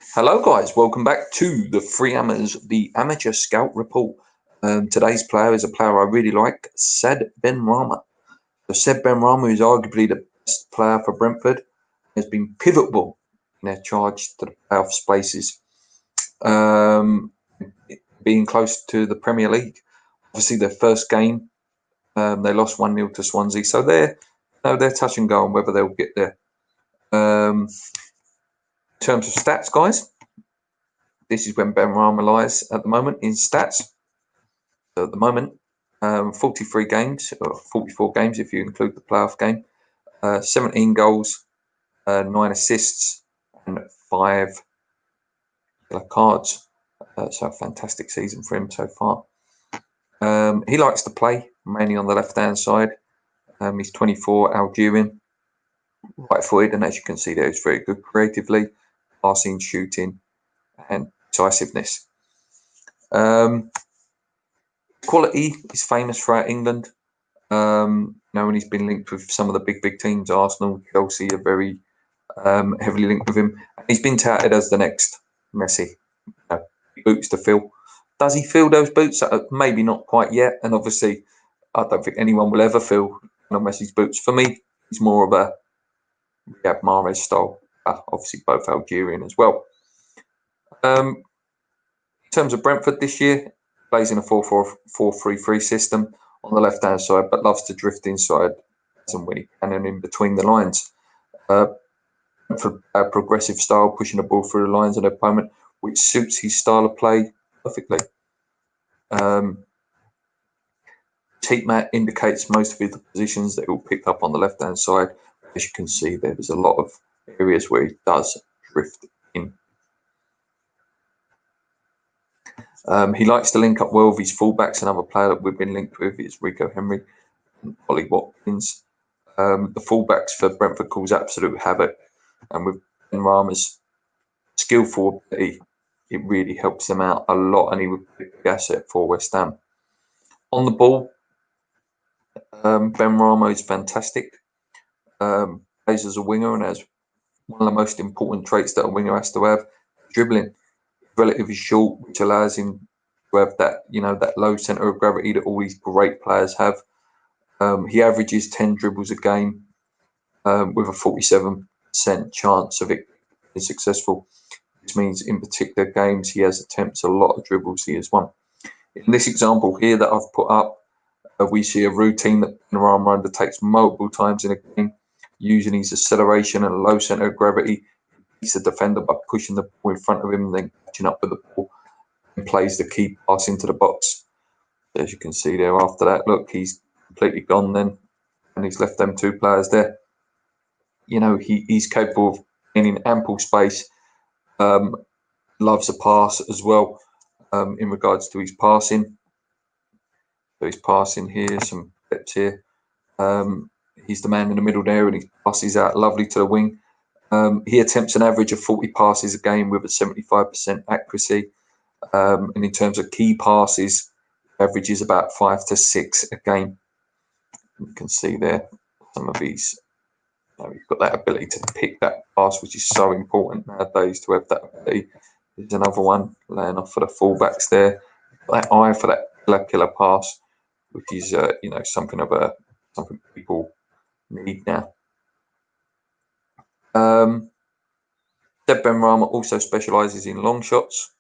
Hello, guys. Welcome back to the Free Ammers, the Amateur Scout Report. Today's player is a player I really like, Said Benrahma. So Said Benrahma is arguably the best player for Brentford. Has been pivotal in their charge to the playoff places, um, being close to the Premier League. Obviously, their first game, they lost 1-0 to Swansea, so they're touch and go on whether they'll get there. In terms of stats, guys, this is when Benrahma lies at the moment in stats. So at the moment, 43 games, or 44 games if you include the playoff game, 17 goals, 9 assists, and 5 yellow cards. So a fantastic season for him so far. He likes to play mainly on the left-hand side. He's 24, Algerian, right-footed, and as you can see there, he's very good creatively, passing, shooting, and decisiveness. Quality is famous throughout England. When he's been linked with some of the big teams, Arsenal, Chelsea are very heavily linked with him. He's been touted as the next Messi. Boots to fill. Does he fill those boots? Maybe not quite yet. And obviously, I don't think anyone will ever fill Messi's boots. For me, he's more of a Riyad Mahrez style. Obviously, both Algerian as well. In terms of Brentford this year, plays in a 4-4-3-3 system on the left-hand side, but loves to drift inside as and when he can and in between the lines. For a progressive style, pushing the ball through the lines of the opponent, which suits his style of play perfectly. Heat map indicates most of the positions that he'll pick up on the left-hand side. As you can see, there's a lot of areas where he does drift in. He likes to link up well with his fullbacks. Another player that we've been linked with is Rico Henry and Ollie Watkins. The fullbacks for Brentford cause absolute havoc, and with Benrahma's skillful ability, it really helps them out a lot, and he would be a big asset for West Ham. On the ball, Benrahma is fantastic. Plays as a winger and has one of the most important traits that a winger has to have: dribbling. Relatively short, which allows him to have that low centre of gravity that all these great players have. He averages 10 dribbles a game with a 47% chance of it being successful, which means in particular games he has attempts a lot of dribbles he has won. In this example here that I've put up, we see a routine that Benrahma undertakes multiple times in a game, using his acceleration and low centre of gravity. He's the defender by pushing the ball in front of him and then catching up with the ball and plays the key pass into the box. As you can see there, after that, look, he's completely gone then, and he's left them two players there. He's capable of gaining ample space, loves a pass as well in regards to his passing. So his passing here, some steps here. He's the man in the middle there, and he passes out lovely to the wing. He attempts an average of 40 passes a game with a 75% accuracy. And in terms of key passes, averages about 5 to 6 a game. You can see there some of these. He's got that ability to pick that pass, which is so important nowadays to have that ability. There's another one laying off for the fullbacks there. That eye for that killer pass, which is something people need now. Benrahma also specialises in long shots.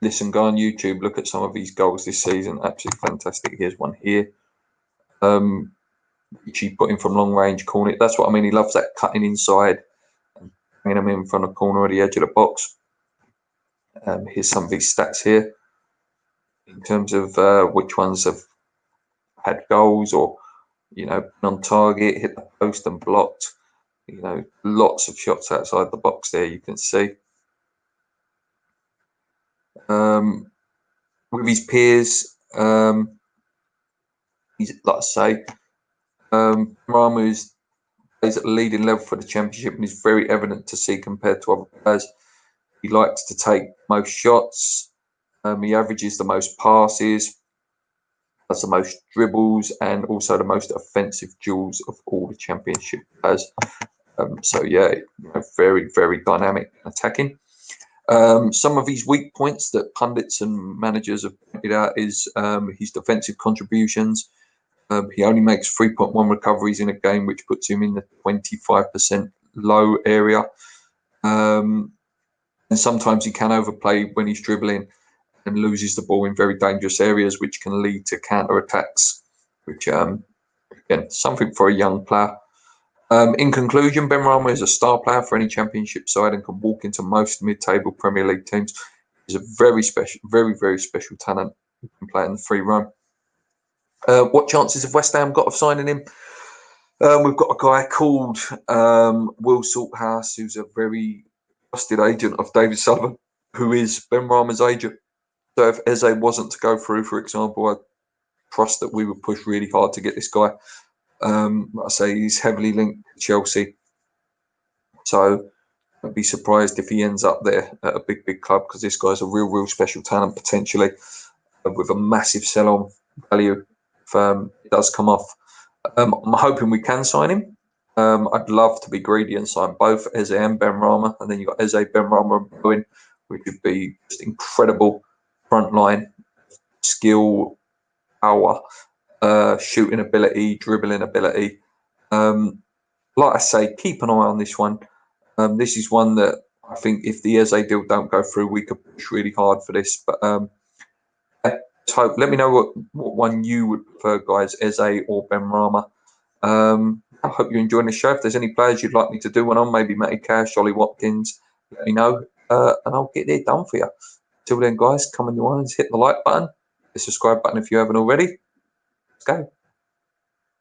Listen, go on YouTube, look at some of his goals this season. Absolutely fantastic. Here's one here. Which he put in from long range corner. That's what I mean. He loves that cutting inside and bringing them in from the corner of the edge of the box. Here's some of his stats here in terms of which ones have had goals or been on target, hit the post and blocked. Lots of shots outside the box there, you can see. With his peers, he's, like I say, Benrahma plays at the leading level for the Championship and is very evident to see compared to other players. He likes to take most shots. He averages the most passes, has the most dribbles, and also the most offensive duels of all the Championship players. So yeah, very, very dynamic attacking. Some of his weak points that pundits and managers have pointed out is his defensive contributions. He only makes 3.1 recoveries in a game, which puts him in the 25% low area. And sometimes he can overplay when he's dribbling and loses the ball in very dangerous areas, which can lead to counter attacks, which, again, something for a young player. In conclusion, Benrahma is a star player for any championship side and can walk into most mid-table Premier League teams. He's a very special, very, very special talent who can play in the free roam. What chances have West Ham got of signing him? We've got a guy called Will Salthouse, who's a very trusted agent of David Sullivan, who is Benrahma's agent. So if Eze wasn't to go through, for example, I trust that we would push really hard to get this guy. Like I say, he's heavily linked to Chelsea. So I'd be surprised if he ends up there at a big, big club, because this guy's a real, real special talent potentially, with a massive sell-on value if it does come off. I'm hoping we can sign him. I'd love to be greedy and sign both Eze and Benrahma, and then you've got Eze, Benrahma, and Bowen, which would be just incredible frontline skill, power, shooting ability, dribbling ability. Like I say, keep an eye on this one. This is one that I think if the Eze deal don't go through, we could push really hard for this. But let's hope. Let me know what one you would prefer, guys, Eze or Benrahma. I hope you're enjoying the show. If there's any players you'd like me to do one on, maybe Matty Cash, Ollie Watkins, let me know, and I'll get it done for you. Till then, guys, come on your ones, hit the like button, the subscribe button if you haven't already. Let's go.